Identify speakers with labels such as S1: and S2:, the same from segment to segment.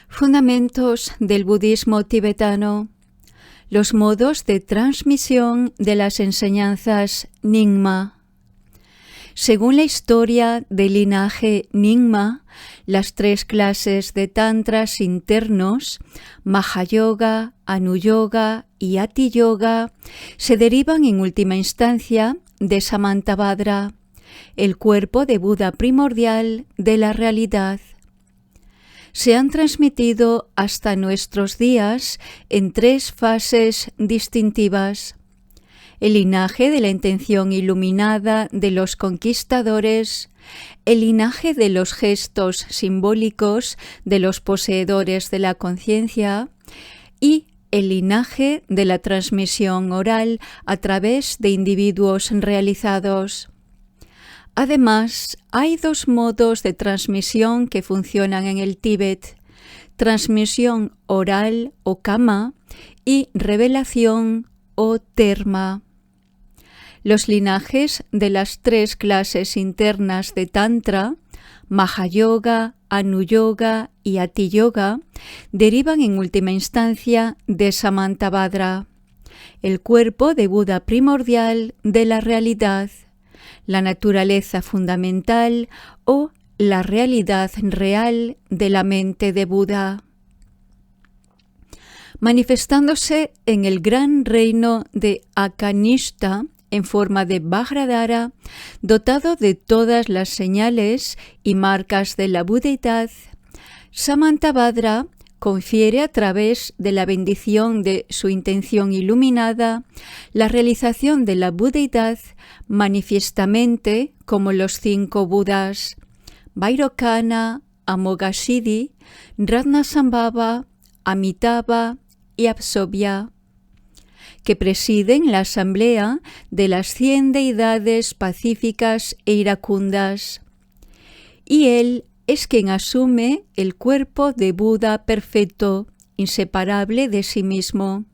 S1: Fundamentos del budismo tibetano. Los modos de transmisión de las enseñanzas Nyingma. Según la historia del linaje Nyingma, las tres clases de tantras internos, Mahayoga, Anuyoga y Ati-yoga, se derivan en última instancia de Samantabhadra, el cuerpo de Buda primordial de la realidad. Se han transmitido hasta nuestros días en tres fases distintivas: el linaje de la intención iluminada de los conquistadores, el linaje de los gestos simbólicos de los poseedores de la conciencia y el linaje de la transmisión oral a través de individuos realizados. Además, hay dos modos de transmisión que funcionan en el Tíbet: transmisión oral o kama y revelación o terma. Los linajes de las tres clases internas de Tantra, Mahayoga, Anuyoga y Ati-yoga, derivan en última instancia de Samantabhadra, el cuerpo de Buda primordial de la realidad, la naturaleza fundamental o la realidad real de la mente de Buda. Manifestándose en el gran reino de Akanishta en forma de Vajradhara, dotado de todas las señales y marcas de la budeidad, Samantabhadra confiere a través de la bendición de su intención iluminada la realización de la budeidad manifiestamente como los 5 Budas, Vairocana, Amoghasiddhi, Ratnasambhava, Amitabha y Absobhya, que presiden la asamblea de las 100 deidades pacíficas e iracundas. Y él es quien asume el cuerpo de Buda perfecto, inseparable de sí mismo.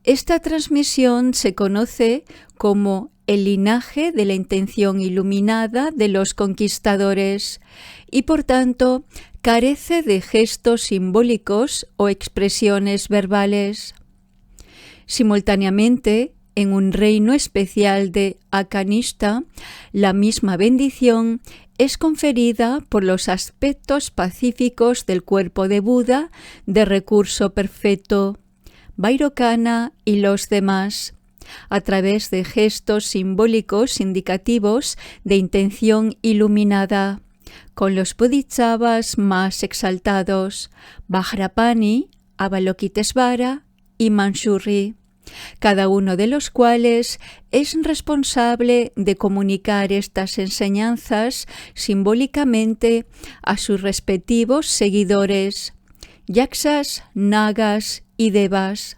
S1: Esta transmisión se conoce como el linaje de la intención iluminada de los conquistadores y, por tanto, carece de gestos simbólicos o expresiones verbales. Simultáneamente, en un reino especial de Akanishta, la misma bendición es conferida por los aspectos pacíficos del cuerpo de Buda de recurso perfecto, Vairocana y los demás, a través de gestos simbólicos indicativos de intención iluminada, con los bodhisattvas más exaltados, Vajrapani, Avalokitesvara y Manjusri, cada uno de los cuales es responsable de comunicar estas enseñanzas simbólicamente a sus respectivos seguidores, yaksas, nagas y devas.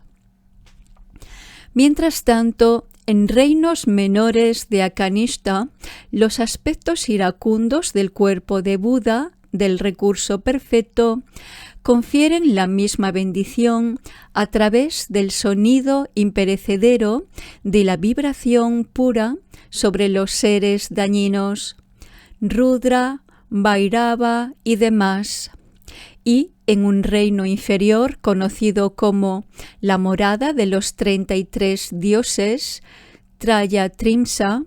S1: Mientras tanto, en reinos menores de Akanishta, los aspectos iracundos del cuerpo de Buda, del recurso perfecto, confieren la misma bendición a través del sonido imperecedero de la vibración pura sobre los seres dañinos, Rudra, Bhairava y demás. Y en un reino inferior conocido como la morada de los 33 dioses, Trayatrimsa,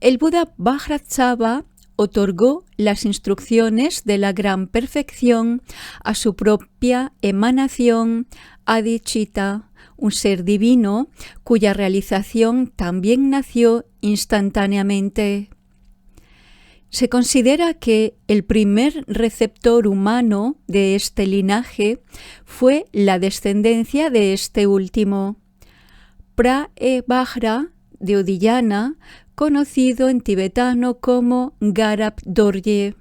S1: el Buda Vajrasattva otorgó las instrucciones de la gran perfección a su propia emanación Adicita, un ser divino cuya realización también nació instantáneamente. Se considera que el primer receptor humano de este linaje fue la descendencia de este último, Praebhajra de Udiyana, conocido en tibetano como Garab Dorje.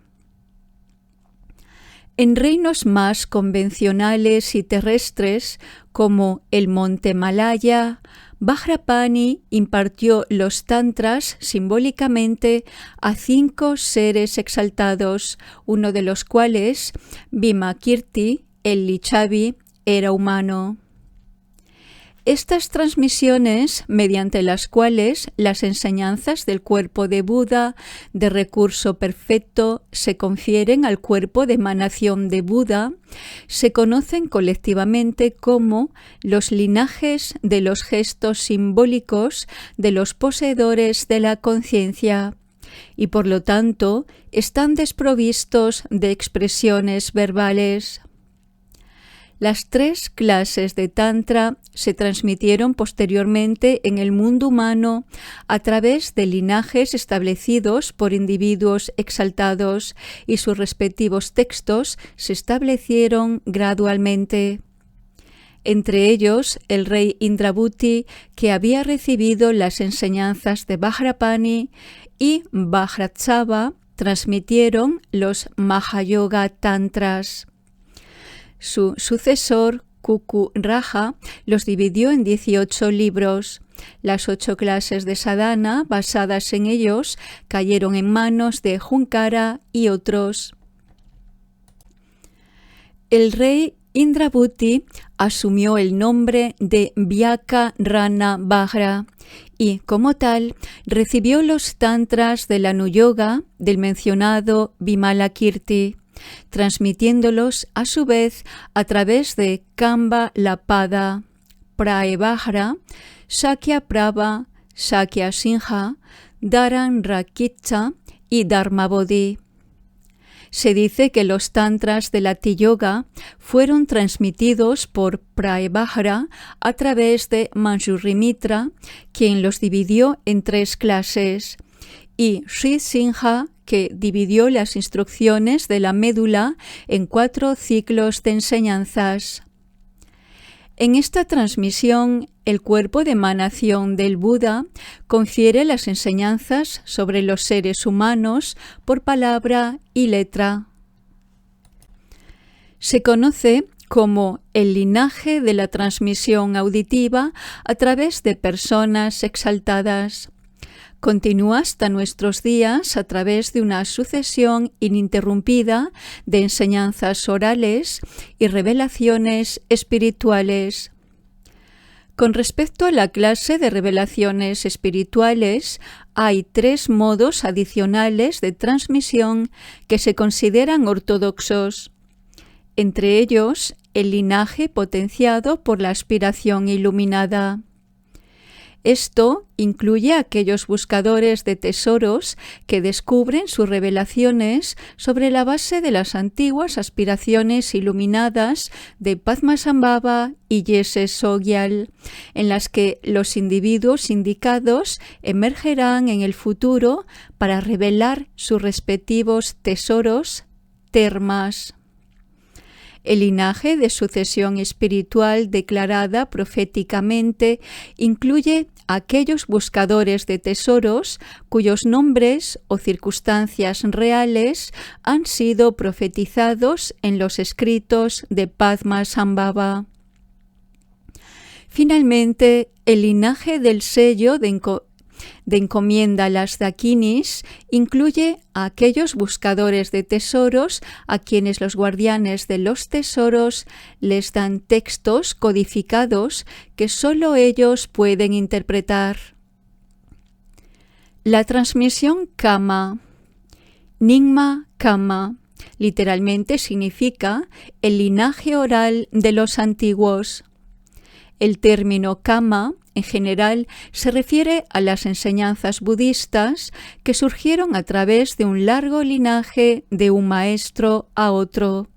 S1: En reinos más convencionales y terrestres, como el monte Malaya, Vajrapani impartió los tantras simbólicamente a 5 seres exaltados, uno de los cuales, Bhimakirti, el Lichavi, era humano. Estas transmisiones, mediante las cuales las enseñanzas del cuerpo de Buda de recurso perfecto se confieren al cuerpo de emanación de Buda, se conocen colectivamente como los linajes de los gestos simbólicos de los poseedores de la conciencia, y por lo tanto están desprovistos de expresiones verbales. Las 3 clases de Tantra se transmitieron posteriormente en el mundo humano a través de linajes establecidos por individuos exaltados, y sus respectivos textos se establecieron gradualmente. Entre ellos, el rey Indrabhuti, que había recibido las enseñanzas de Vajrapani, y Vajrasattva transmitieron los Mahayoga Tantras. Su sucesor, Kuku Raja, los dividió en 18 libros. Las 8 clases de sadhana basadas en ellos cayeron en manos de Hunkara y otros. El rey Indrabhuti asumió el nombre de Vyakarana Vajra y, como tal, recibió los tantras de la Nuyoga del mencionado Vimalakirti, transmitiéndolos a su vez a través de Kamba Lapada, Praevajra, Shakya Prabha, Shakya Singha, Dharan Rakitsa y Dharmabodhi. Se dice que los tantras de la Tiyoga fueron transmitidos por Praevajra a través de Manjushri-Mitra, quien los dividió en 3 clases, y Sri Singha, que dividió las instrucciones de la médula en 4 ciclos de enseñanzas. En esta transmisión, el cuerpo de emanación del Buda confiere las enseñanzas sobre los seres humanos por palabra y letra. Se conoce como el linaje de la transmisión auditiva a través de personas exaltadas. Continúa hasta nuestros días a través de una sucesión ininterrumpida de enseñanzas orales y revelaciones espirituales. Con respecto a la clase de revelaciones espirituales, hay 3 modos adicionales de transmisión que se consideran ortodoxos. Entre ellos, el linaje potenciado por la aspiración iluminada. Esto incluye a aquellos buscadores de tesoros que descubren sus revelaciones sobre la base de las antiguas aspiraciones iluminadas de Padmasambhava y Yese Sogyal, en las que los individuos indicados emergerán en el futuro para revelar sus respectivos tesoros, termas. El linaje de sucesión espiritual declarada proféticamente incluye a aquellos buscadores de tesoros cuyos nombres o circunstancias reales han sido profetizados en los escritos de Padmasambhava. Finalmente, el linaje del sello de encomienda las dakinis incluye a aquellos buscadores de tesoros a quienes los guardianes de los tesoros les dan textos codificados que solo ellos pueden interpretar. La transmisión Kama. Nyingma Kama literalmente significa el linaje oral de los antiguos. El término Kama en general se refiere a las enseñanzas budistas que surgieron a través de un largo linaje de un maestro a otro.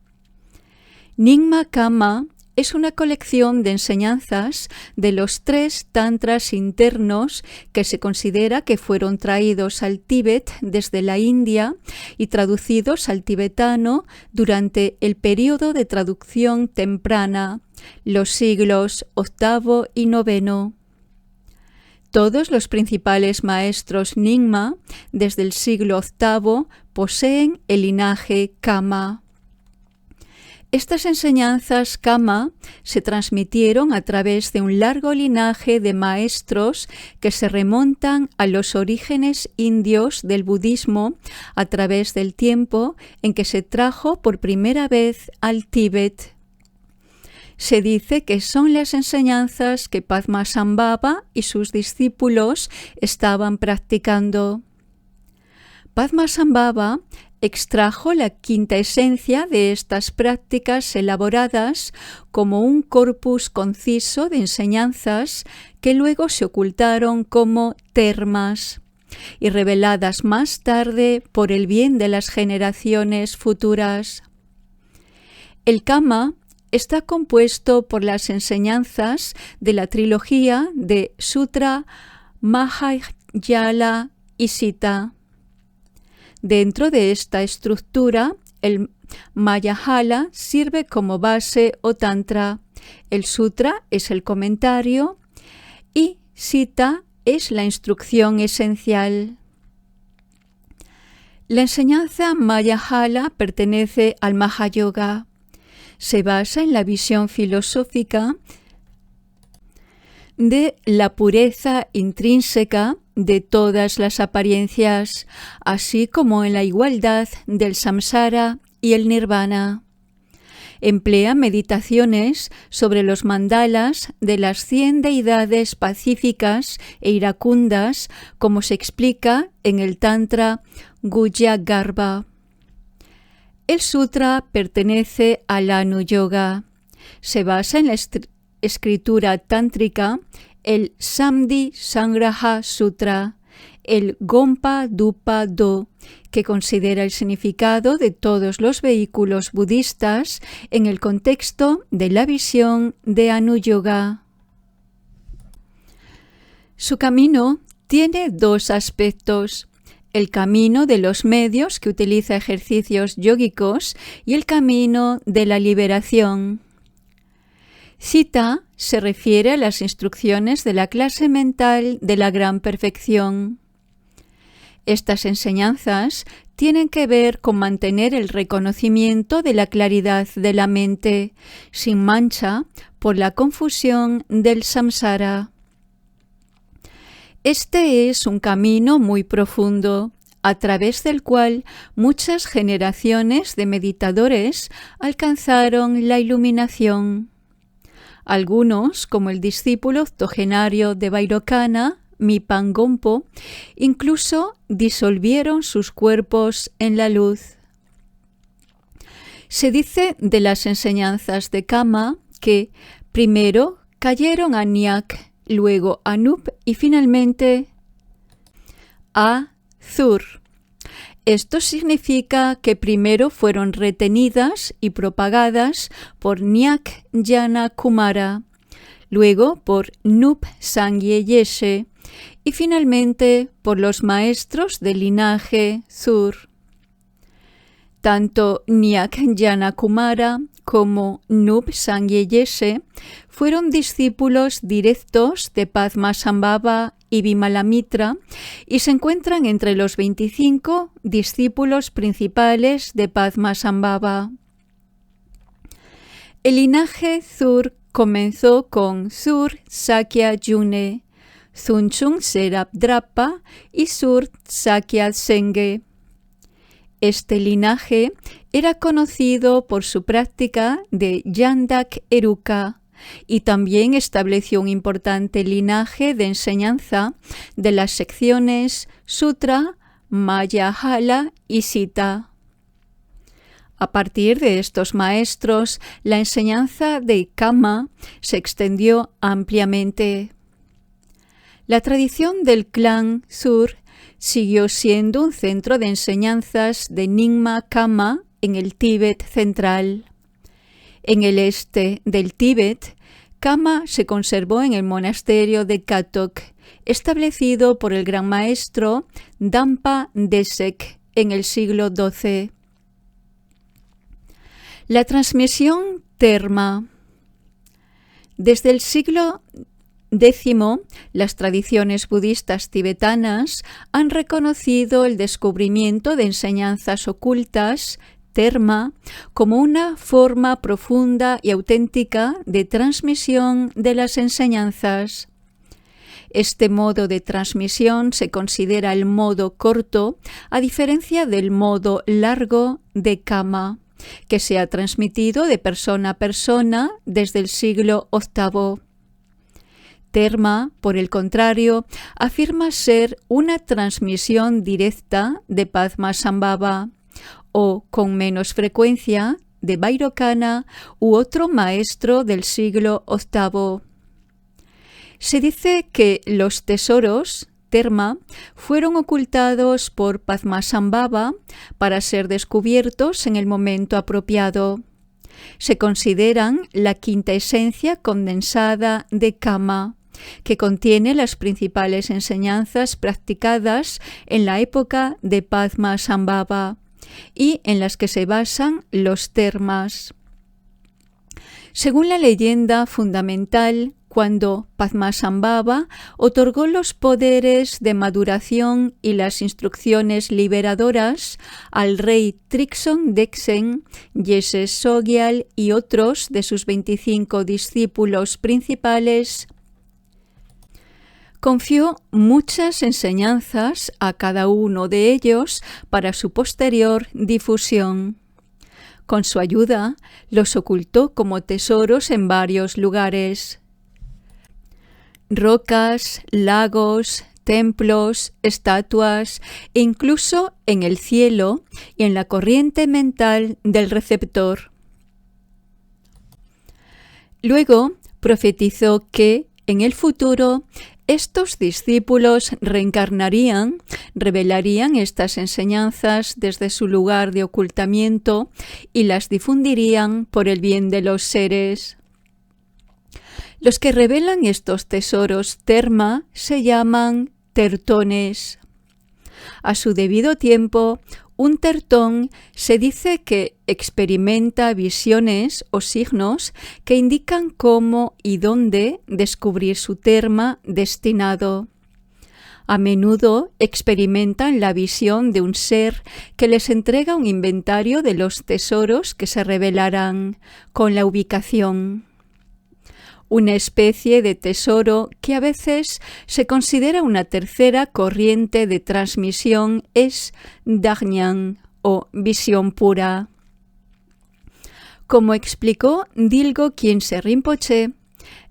S1: Nyingma Kama es una colección de enseñanzas de los 3 tantras internos que se considera que fueron traídos al Tíbet desde la India y traducidos al tibetano durante el período de traducción temprana, los siglos VIII y IX. Todos los principales maestros Nyingma desde el siglo VIII poseen el linaje Kama. Estas enseñanzas Kama se transmitieron a través de un largo linaje de maestros que se remontan a los orígenes indios del budismo a través del tiempo en que se trajo por primera vez al Tíbet. se dice que son las enseñanzas que Padmasambhava y sus discípulos estaban practicando. Padmasambhava extrajo la quinta esencia de estas prácticas elaboradas como un corpus conciso de enseñanzas que luego se ocultaron como termas y reveladas más tarde por el bien de las generaciones futuras. El Kama está compuesto por las enseñanzas de la trilogía de Sutra, Mahayala y Sita. Dentro de esta estructura, el Mahayala sirve como base o tantra, el Sutra es el comentario y Sita es la instrucción esencial. La enseñanza Mahayala pertenece al Mahayoga. Se basa en la visión filosófica de la pureza intrínseca de todas las apariencias, así como en la igualdad del samsara y el nirvana. Emplea meditaciones sobre los mandalas de las 100 deidades pacíficas e iracundas, como se explica en el Tantra Guhya Garbha. El sutra pertenece al Anu Yoga. Se basa en la escritura tántrica, el Samdhi Sangraha Sutra, el Gompa Dupa Do, que considera el significado de todos los vehículos budistas en el contexto de la visión de Anu Yoga. Su camino tiene dos aspectos: el camino de los medios, que utiliza ejercicios yógicos, y el camino de la liberación. Sita se refiere a las instrucciones de la clase mental de la gran perfección. Estas enseñanzas tienen que ver con mantener el reconocimiento de la claridad de la mente, sin mancha por la confusión del samsara. Este es un camino muy profundo, a través del cual muchas generaciones de meditadores alcanzaron la iluminación. Algunos, como el discípulo octogenario de Vairocana, Mipan Gompo, incluso disolvieron sus cuerpos en la luz. Se dice de las enseñanzas de Kama que primero cayeron a Nyak, luego a Nup y finalmente a Zur. Esto significa que primero fueron retenidas y propagadas por Nyak Jana Kumara, luego por Nup Sangye Yeshe y finalmente por los maestros del linaje Zur. Tanto Nyak Jana Kumara como Nup Sangye Yeshe fueron discípulos directos de Padmasambhava y Vimalamitra y se encuentran entre los 25 discípulos principales de Padmasambhava. El linaje Zur comenzó con Zur Sakya Yune, Zunchung Serabdrapa y Zur Sakya Senge. Este linaje era conocido por su práctica de Yandak Eruka y también estableció un importante linaje de enseñanza de las secciones Sutra, Mahayala y Sita. A partir de estos maestros, la enseñanza de Kama se extendió ampliamente. La tradición del clan Zur siguió siendo un centro de enseñanzas de Nyingma Kama en el Tíbet central. En el este del Tíbet, Kama se conservó en el monasterio de Katok, establecido por el gran maestro Dampa Desek en el siglo XII. La transmisión terma. Desde el siglo X, las tradiciones budistas tibetanas han reconocido el descubrimiento de enseñanzas ocultas, terma, como una forma profunda y auténtica de transmisión de las enseñanzas. Este modo de transmisión se considera el modo corto, a diferencia del modo largo de Kama, que se ha transmitido de persona a persona desde el siglo VIII. Terma, por el contrario, afirma ser una transmisión directa de Padmasambhava, o, con menos frecuencia, de Vairocana u otro maestro del siglo VIII. Se dice que los tesoros, Terma, fueron ocultados por Padmasambhava para ser descubiertos en el momento apropiado. Se consideran la quinta esencia condensada de Kama, que contiene las principales enseñanzas practicadas en la época de Padmasambhava y en las que se basan los termas. Según la leyenda fundamental, cuando Padmasambhava otorgó los poderes de maduración y las instrucciones liberadoras al rey Trikson Deksen, Yese Sogyal y otros de sus 25 discípulos principales, confió muchas enseñanzas a cada uno de ellos para su posterior difusión. Con su ayuda, los ocultó como tesoros en varios lugares. Rocas, lagos, templos, estatuas e incluso en el cielo y en la corriente mental del receptor. Luego profetizó que, en el futuro, estos discípulos reencarnarían, revelarían estas enseñanzas desde su lugar de ocultamiento y las difundirían por el bien de los seres. Los que revelan estos tesoros terma se llaman tertones. A su debido tiempo, un tertón se dice que experimenta visiones o signos que indican cómo y dónde descubrir su terma destinado. A menudo experimentan la visión de un ser que les entrega un inventario de los tesoros que se revelarán, con la ubicación. Una especie de tesoro que a veces se considera una tercera corriente de transmisión es Dajñan o visión pura. Como explicó Dilgo Khyentse Rinpoche,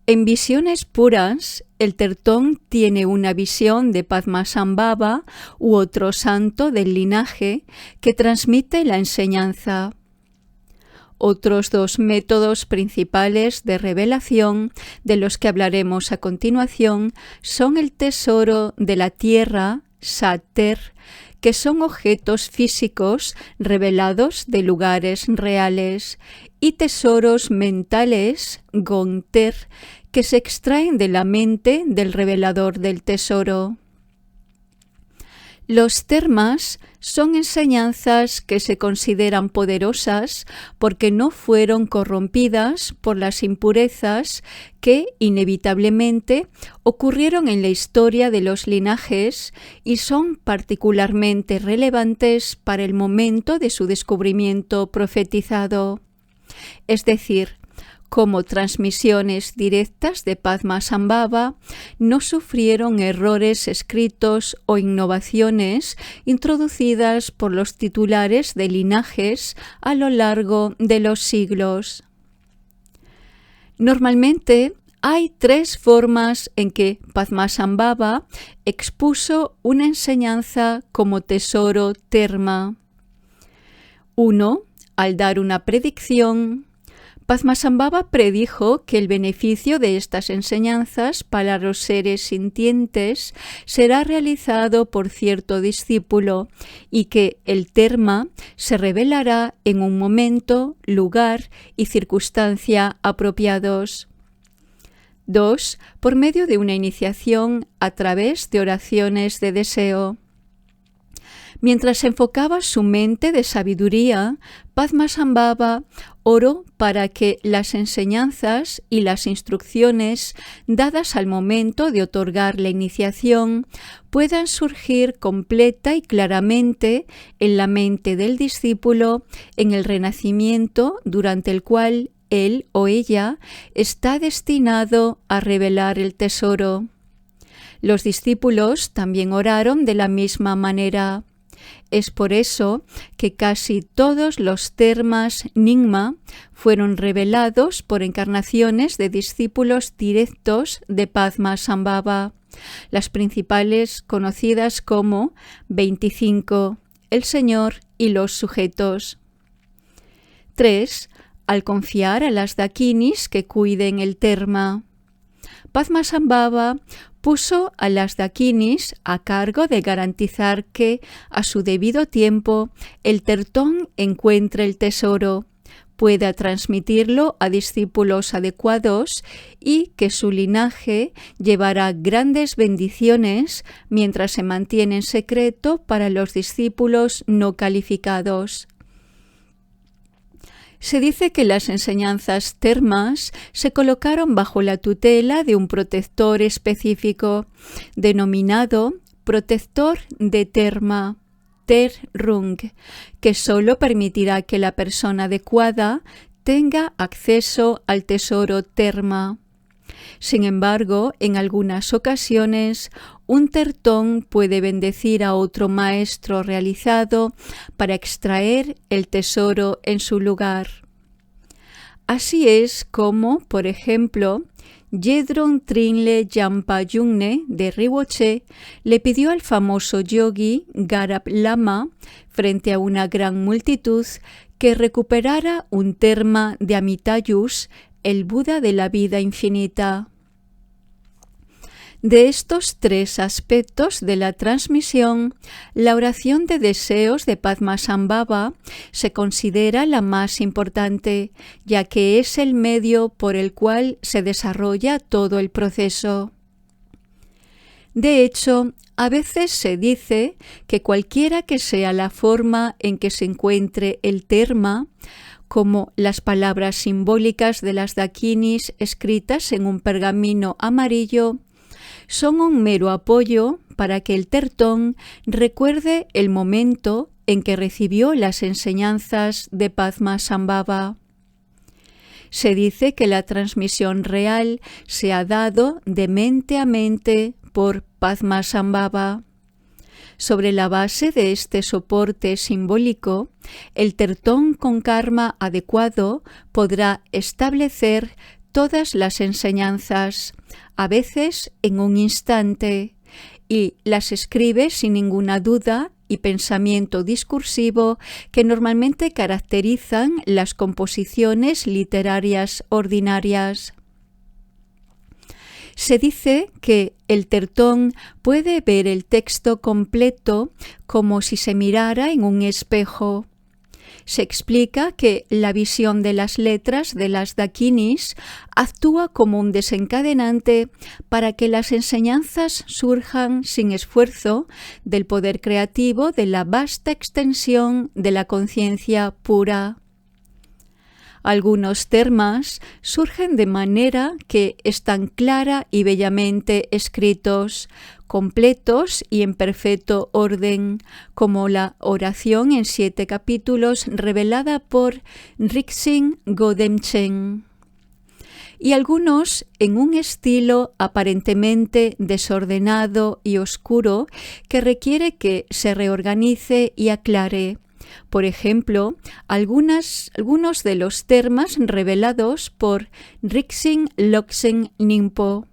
S1: en visiones puras, el tertón tiene una visión de Padmasambhava u otro santo del linaje que transmite la enseñanza. Otros dos métodos principales de revelación, de los que hablaremos a continuación, son el tesoro de la tierra, Sater, que son objetos físicos revelados de lugares reales, y tesoros mentales, Gonter, que se extraen de la mente del revelador del tesoro. Los termas son enseñanzas que se consideran poderosas porque no fueron corrompidas por las impurezas que inevitablemente ocurrieron en la historia de los linajes y son particularmente relevantes para el momento de su descubrimiento profetizado. Es decir, como transmisiones directas de Padmasambhava, no sufrieron errores escritos o innovaciones introducidas por los titulares de linajes a lo largo de los siglos. Normalmente, hay tres formas en que Padmasambhava expuso una enseñanza como tesoro terma. 1. Al dar una predicción. Padmasambhava predijo que el beneficio de estas enseñanzas para los seres sintientes será realizado por cierto discípulo y que el terma se revelará en un momento, lugar y circunstancia apropiados. 2. Por medio de una iniciación a través de oraciones de deseo. Mientras enfocaba su mente de sabiduría, Padmasambhava oró para que las enseñanzas y las instrucciones dadas al momento de otorgar la iniciación puedan surgir completa y claramente en la mente del discípulo en el renacimiento durante el cual él o ella está destinado a revelar el tesoro. Los discípulos también oraron de la misma manera. Es por eso que casi todos los termas Nyingma fueron revelados por encarnaciones de discípulos directos de Padmasambhava, las principales conocidas como 25, el Señor y los sujetos. 3. Al confiar a las dakinis que cuiden el terma. Padmasambhava puso a las dakinis a cargo de garantizar que, a su debido tiempo, el tertón encuentre el tesoro, pueda transmitirlo a discípulos adecuados y que su linaje llevará grandes bendiciones mientras se mantiene en secreto para los discípulos no calificados. Se dice que las enseñanzas termas se colocaron bajo la tutela de un protector específico, denominado protector de terma, Ter-Rung, que solo permitirá que la persona adecuada tenga acceso al tesoro terma. Sin embargo, en algunas ocasiones, un tertón puede bendecir a otro maestro realizado para extraer el tesoro en su lugar. Así es como, por ejemplo, Yedron Trinle Yampa Yungne de Rinpoche le pidió al famoso yogi Garab Lama, frente a una gran multitud, que recuperara un terma de Amitayus, el Buda de la vida infinita. De estos 3 aspectos de la transmisión, la oración de deseos de Padmasambhava se considera la más importante, ya que es el medio por el cual se desarrolla todo el proceso. De hecho, a veces se dice que cualquiera que sea la forma en que se encuentre el terma, como las palabras simbólicas de las dakinis escritas en un pergamino amarillo, son un mero apoyo para que el tertón recuerde el momento en que recibió las enseñanzas de Padmasambhava. Se dice que la transmisión real se ha dado de mente a mente por Padmasambhava. Sobre la base de este soporte simbólico, el tertón con karma adecuado podrá establecer todas las enseñanzas, a veces en un instante, y las escribe sin ninguna duda y pensamiento discursivo que normalmente caracterizan las composiciones literarias ordinarias. Se dice que el tertón puede ver el texto completo como si se mirara en un espejo. Se explica que la visión de las letras de las dakinis actúa como un desencadenante para que las enseñanzas surjan sin esfuerzo del poder creativo de la vasta extensión de la conciencia pura. Algunos termas surgen de manera que están clara y bellamente escritos, completos y en perfecto orden, como la oración en 7 capítulos revelada por Rinzin Godemchen, y algunos en un estilo aparentemente desordenado y oscuro que requiere que se reorganice y aclare. Por ejemplo, algunos de los termas revelados por Rinzin Logsen Nimpo.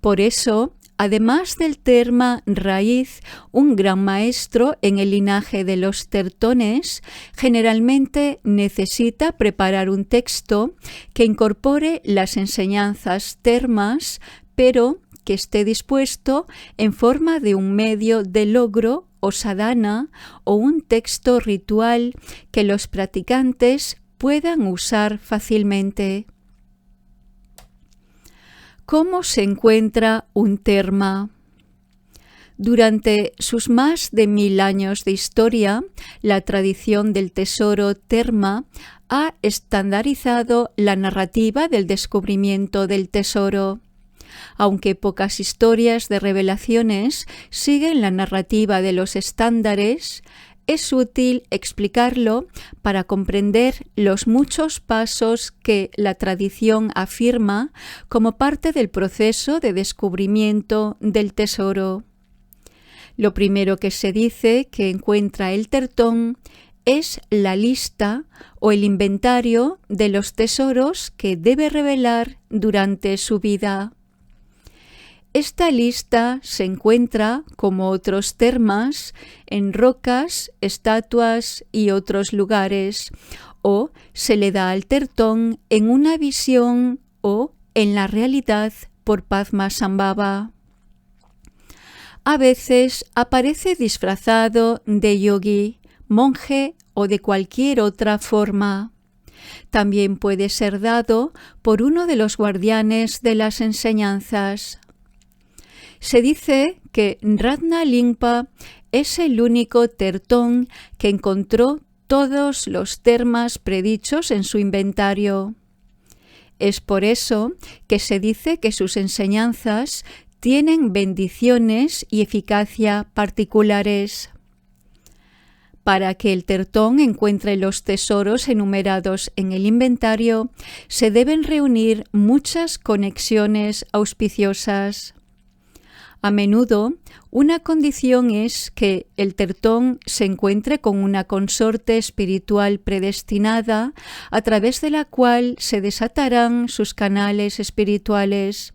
S1: Por eso, además del terma raíz, un gran maestro en el linaje de los tertones generalmente necesita preparar un texto que incorpore las enseñanzas termas, pero que esté dispuesto en forma de un medio de logro o sadhana o un texto ritual que los practicantes puedan usar fácilmente. ¿Cómo se encuentra un terma? Durante sus más de 1000 años de historia, la tradición del tesoro terma ha estandarizado la narrativa del descubrimiento del tesoro. Aunque pocas historias de revelaciones siguen la narrativa de los estándares, es útil explicarlo para comprender los muchos pasos que la tradición afirma como parte del proceso de descubrimiento del tesoro. Lo primero que se dice que encuentra el tertón es la lista o el inventario de los tesoros que debe revelar durante su vida. Esta lista se encuentra, como otros termas, en rocas, estatuas y otros lugares, o se le da al tertón en una visión o en la realidad por Padmasambhava. A veces aparece disfrazado de yogi, monje o de cualquier otra forma. También puede ser dado por uno de los guardianes de las enseñanzas. Se dice que Ratna Lingpa es el único tertón que encontró todos los termas predichos en su inventario. Es por eso que se dice que sus enseñanzas tienen bendiciones y eficacia particulares. Para que el tertón encuentre los tesoros enumerados en el inventario, se deben reunir muchas conexiones auspiciosas. A menudo, una condición es que el tertón se encuentre con una consorte espiritual predestinada, a través de la cual se desatarán sus canales espirituales,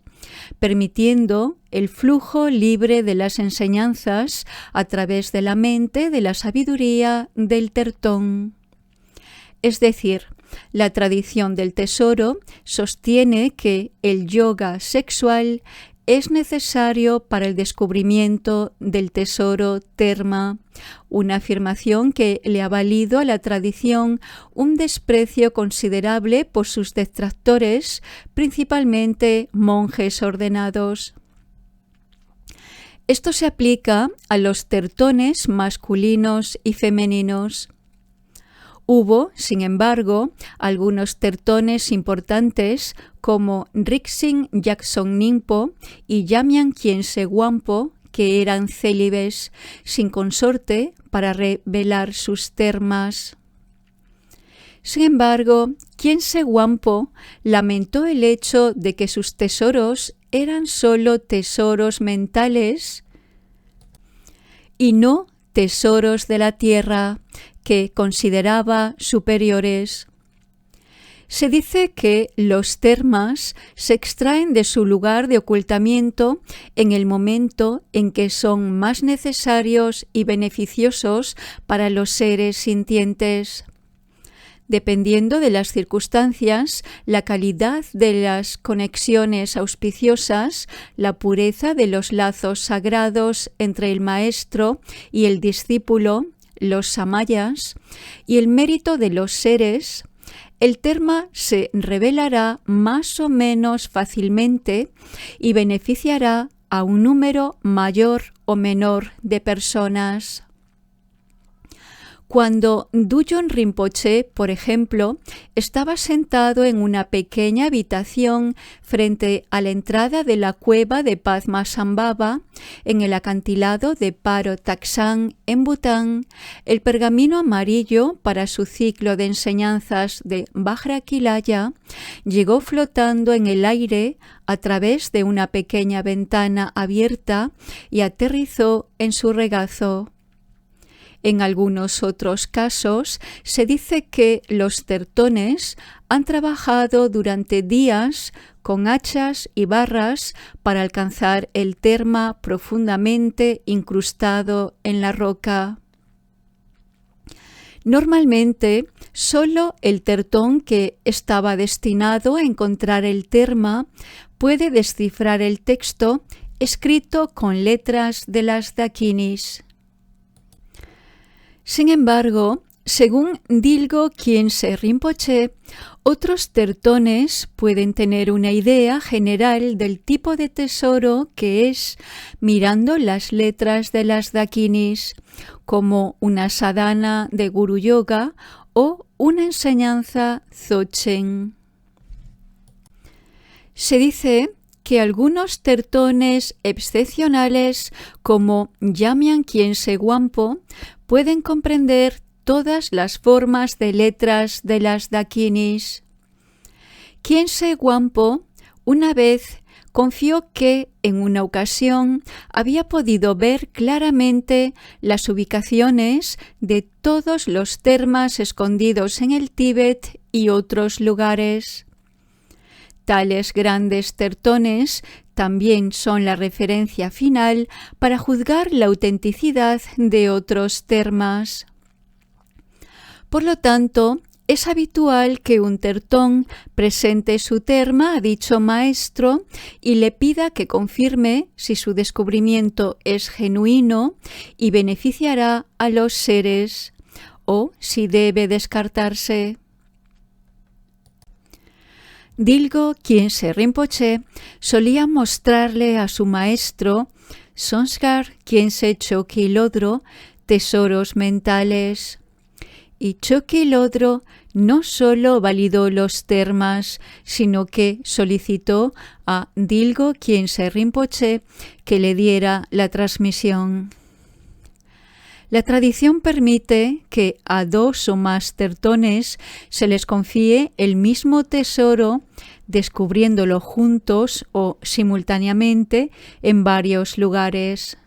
S1: permitiendo el flujo libre de las enseñanzas a través de la mente de la sabiduría del tertón. Es decir, la tradición del tesoro sostiene que el yoga sexual es necesario para el descubrimiento del tesoro terma, una afirmación que le ha valido a la tradición un desprecio considerable por sus detractores, principalmente monjes ordenados. Esto se aplica a los tertones masculinos y femeninos. Hubo, sin embargo, algunos tertones importantes como Rinzin Gyatso Ningpo y Jamyang Khyentse Wangpo, que eran célibes, sin consorte, para revelar sus termas. Sin embargo, Khyentse Wangpo lamentó el hecho de que sus tesoros eran solo tesoros mentales y no tesoros de la tierra, que consideraba superiores. Se dice que los termas se extraen de su lugar de ocultamiento en el momento en que son más necesarios y beneficiosos para los seres sintientes. Dependiendo de las circunstancias, la calidad de las conexiones auspiciosas, la pureza de los lazos sagrados entre el maestro y el discípulo, los samayas, y el mérito de los seres, el terma se revelará más o menos fácilmente y beneficiará a un número mayor o menor de personas. Cuando Dugyon Rinpoche, por ejemplo, estaba sentado en una pequeña habitación frente a la entrada de la cueva de Padmasambhava, en el acantilado de Paro Taksang, en Bután, el pergamino amarillo para su ciclo de enseñanzas de Vajrakhilaya llegó flotando en el aire a través de una pequeña ventana abierta y aterrizó en su regazo. En algunos otros casos se dice que los tertones han trabajado durante días con hachas y barras para alcanzar el terma profundamente incrustado en la roca. Normalmente, solo el tertón que estaba destinado a encontrar el terma puede descifrar el texto escrito con letras de las dakinis. Sin embargo, según Dilgo Khyentse Rinpoche, otros tertones pueden tener una idea general del tipo de tesoro que es mirando las letras de las dakinis, como una sadhana de Guru Yoga o una enseñanza Dzogchen. Se dice que algunos tertones excepcionales, como Jamyang Khyentse Wangpo, pueden comprender todas las formas de letras de las dakinis. Khyentse Wangpo una vez confió que en una ocasión había podido ver claramente las ubicaciones de todos los termas escondidos en el Tíbet y otros lugares. Tales grandes tertones también son la referencia final para juzgar la autenticidad de otros termas. Por lo tanto, es habitual que un tertón presente su terma a dicho maestro y le pida que confirme si su descubrimiento es genuino y beneficiará a los seres, o si debe descartarse. Dilgo Khyentse Rinpoche solía mostrarle a su maestro, Songkhar Khyentse Chokyi Lodro, tesoros mentales. Y Chokyi Lodro no solo validó los termas, sino que solicitó a Dilgo Khyentse Rinpoche que le diera la transmisión. La tradición permite que a 2 o más tertones se les confíe el mismo tesoro, descubriéndolo juntos o simultáneamente en varios lugares.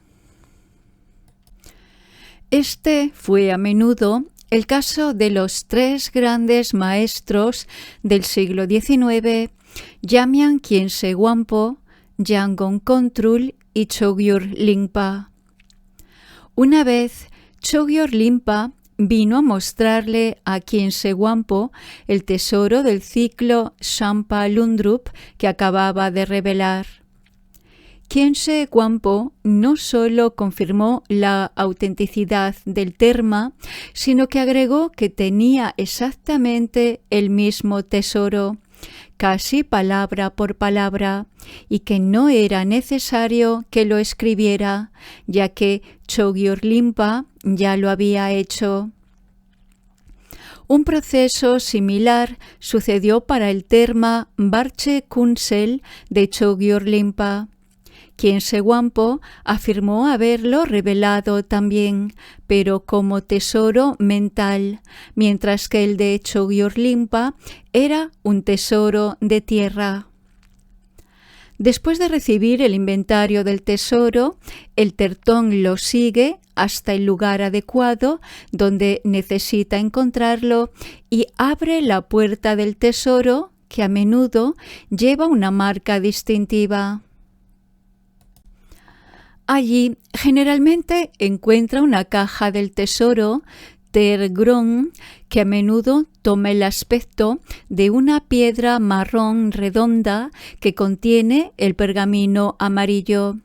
S1: Este fue a menudo el caso de los 3 grandes maestros del siglo XIX, Jamyang Khyentse Wangpo, Yangon Kongtrul y Chogyur Lingpa. Una vez, Chogyur Lingpa vino a mostrarle a Khyentse Wangpo el tesoro del ciclo Champa Lungdrup que acababa de revelar. Khyentse Wangpo no solo confirmó la autenticidad del terma, sino que agregó que tenía exactamente el mismo tesoro, casi palabra por palabra, y que no era necesario que lo escribiera, ya que Chogyur Lingpa ya lo había hecho. Un proceso similar sucedió para el terma Barche Kunsel de Chogyur Lingpa. Khyentse Wangpo afirmó haberlo revelado también, pero como tesoro mental, mientras que el de Chogyur Lingpa era un tesoro de tierra. Después de recibir el inventario del tesoro, el tertón lo sigue hasta el lugar adecuado donde necesita encontrarlo y abre la puerta del tesoro, que a menudo lleva una marca distintiva. Allí generalmente encuentra una caja del tesoro, Ter Gron, que a menudo toma el aspecto de una piedra marrón redonda que contiene el pergamino amarillo.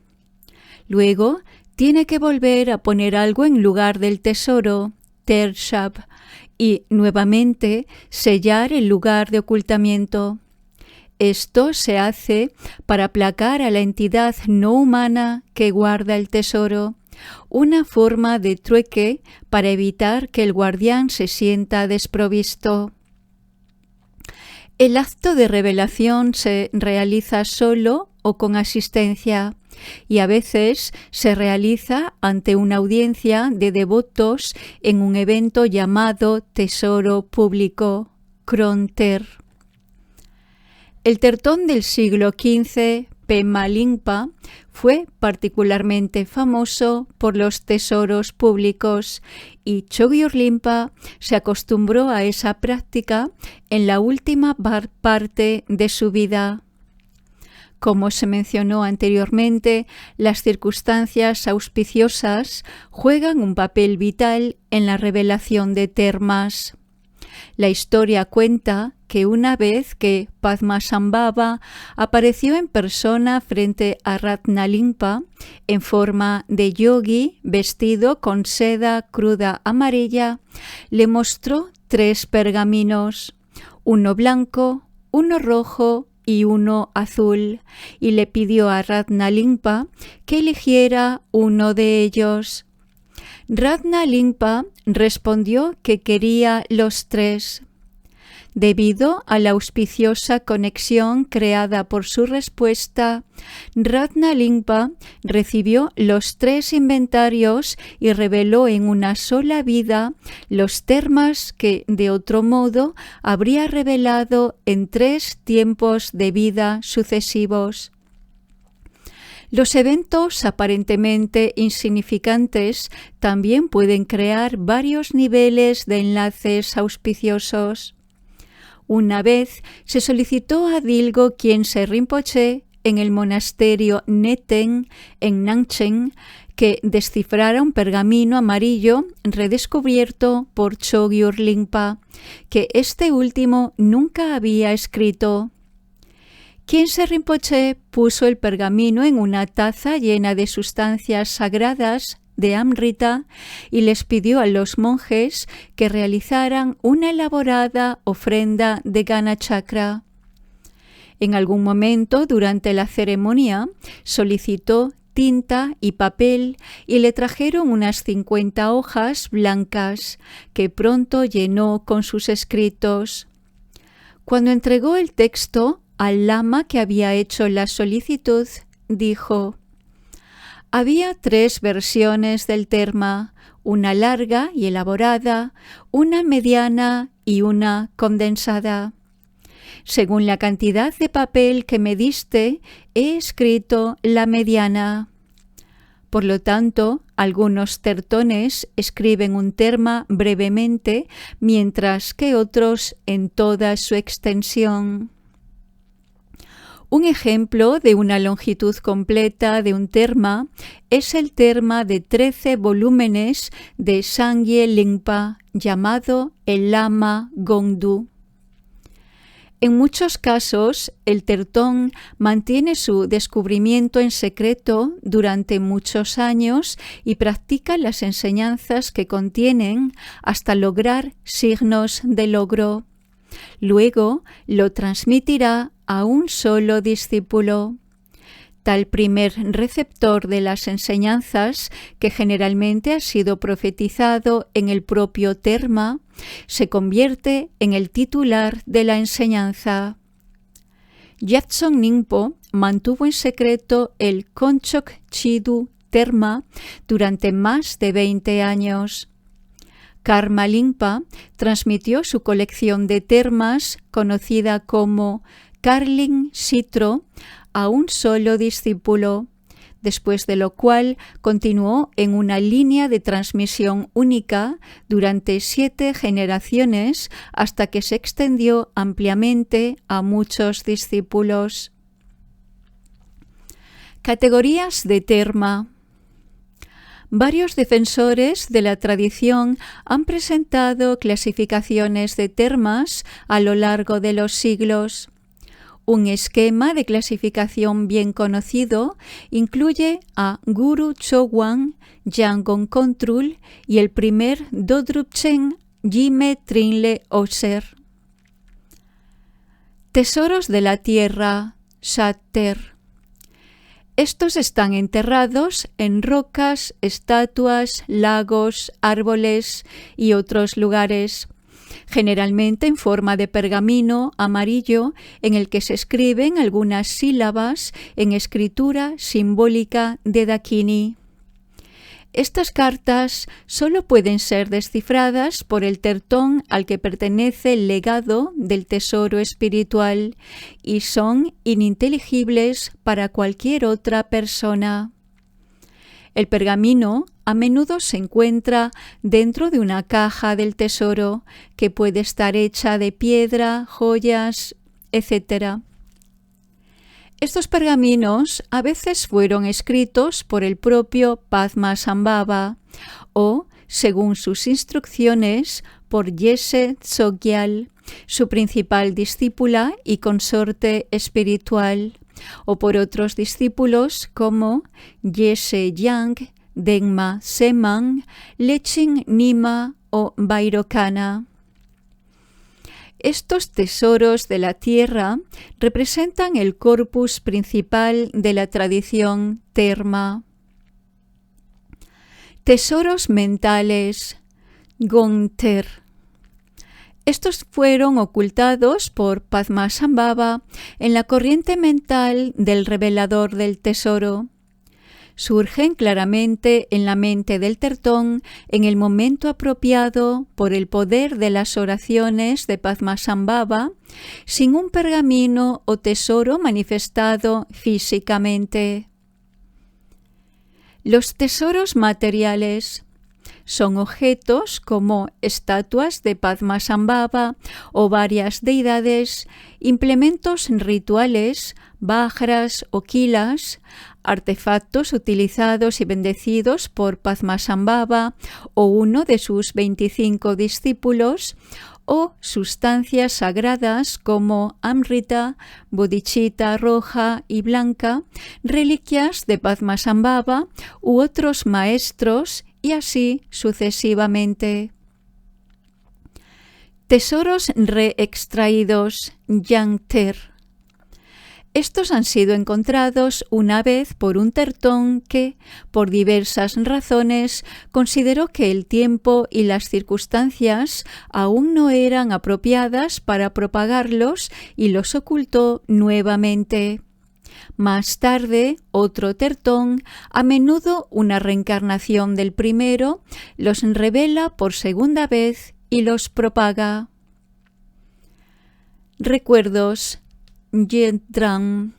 S1: Luego tiene que volver a poner algo en lugar del tesoro, Ter Shab, y nuevamente sellar el lugar de ocultamiento. Esto se hace para aplacar a la entidad no humana que guarda el tesoro, una forma de trueque para evitar que el guardián se sienta desprovisto. El acto de revelación se realiza solo o con asistencia, y a veces se realiza ante una audiencia de devotos en un evento llamado Tesoro Público, Kronter. El tertón del siglo XV, Pema Lingpa, fue particularmente famoso por los tesoros públicos y Chogyur Lingpa se acostumbró a esa práctica en la última parte de su vida. Como se mencionó anteriormente, las circunstancias auspiciosas juegan un papel vital en la revelación de termas. La historia cuenta que una vez que Padmasambhava apareció en persona frente a Ratnalingpa en forma de yogi vestido con seda cruda amarilla, le mostró 3 pergaminos, uno blanco, uno rojo y uno azul, y le pidió a Ratnalingpa que eligiera uno de ellos. Ratnalingpa respondió que quería los 3. Debido a la auspiciosa conexión creada por su respuesta, Ratnalingpa recibió los 3 inventarios y reveló en una sola vida los termas que de otro modo habría revelado en 3 tiempos de vida sucesivos. Los eventos aparentemente insignificantes también pueden crear varios niveles de enlaces auspiciosos. Una vez se solicitó a Dilgo Khyentse Rinpoche en el monasterio Neten en Nangchen que descifrara un pergamino amarillo redescubierto por Chogyur Lingpa, que este último nunca había escrito. Khyentse Rinpoche puso el pergamino en una taza llena de sustancias sagradas de Amrita y les pidió a los monjes que realizaran una elaborada ofrenda de Gana Chakra. En algún momento durante la ceremonia solicitó tinta y papel y le trajeron unas 50 hojas blancas que pronto llenó con sus escritos. Cuando entregó el texto al lama que había hecho la solicitud, dijo: había 3 versiones del terma, una larga y elaborada, una mediana y una condensada. Según la cantidad de papel que me diste, he escrito la mediana. Por lo tanto, algunos tertones escriben un terma brevemente, mientras que otros en toda su extensión. Un ejemplo de una longitud completa de un terma es el terma de 13 volúmenes de Sangye Lingpa, llamado el Lama Gongdu. En muchos casos, el tertón mantiene su descubrimiento en secreto durante muchos años y practica las enseñanzas que contienen hasta lograr signos de logro. Luego lo transmitirá a un solo discípulo. Tal primer receptor de las enseñanzas, que generalmente ha sido profetizado en el propio terma, se convierte en el titular de la enseñanza. Gyatso Ningpo mantuvo en secreto el Konchok Chidu terma durante más de 20 años. Karma Lingpa transmitió su colección de termas, conocida como Karling Sitro, a un solo discípulo, después de lo cual continuó en una línea de transmisión única durante 7 generaciones hasta que se extendió ampliamente a muchos discípulos. Categorías de terma. Varios defensores de la tradición han presentado clasificaciones de termas a lo largo de los siglos. Un esquema de clasificación bien conocido incluye a Guru Chogwan, Yangon Kontrul y el primer Dodrupchen Jime Trinle Oser. Tesoros de la tierra, Shatter. Estos están enterrados en rocas, estatuas, lagos, árboles y otros lugares, generalmente en forma de pergamino amarillo en el que se escriben algunas sílabas en escritura simbólica de Dakini. Estas cartas solo pueden ser descifradas por el tertón al que pertenece el legado del tesoro espiritual y son ininteligibles para cualquier otra persona. El pergamino a menudo se encuentra dentro de una caja del tesoro que puede estar hecha de piedra, joyas, etc. Estos pergaminos a veces fueron escritos por el propio Padmasambhava o, según sus instrucciones, por Yese Tsogyal, su principal discípula y consorte espiritual, o por otros discípulos como Yese Yang, Dengma Semang, Leching Nima o Vairocana. Estos tesoros de la tierra representan el corpus principal de la tradición terma. Tesoros mentales, Gongter. Estos fueron ocultados por Padmasambhava en la corriente mental del revelador del tesoro. Surgen claramente en la mente del tertón en el momento apropiado por el poder de las oraciones de Padmasambhava, sin un pergamino o tesoro manifestado físicamente. Los tesoros materiales son objetos como estatuas de Padmasambhava o varias deidades, implementos rituales, vajras o kilas, artefactos utilizados y bendecidos por Padmasambhava o uno de sus 25 discípulos, o sustancias sagradas como Amrita, bodhicitta roja y blanca, reliquias de Padmasambhava u otros maestros, y así sucesivamente. Tesoros reextraídos, Yangter. Estos han sido encontrados una vez por un tertón que, por diversas razones, consideró que el tiempo y las circunstancias aún no eran apropiadas para propagarlos y los ocultó nuevamente. Más tarde, otro tertón, a menudo una reencarnación del primero, los revela por segunda vez y los propaga. Recuerdos, Yedran.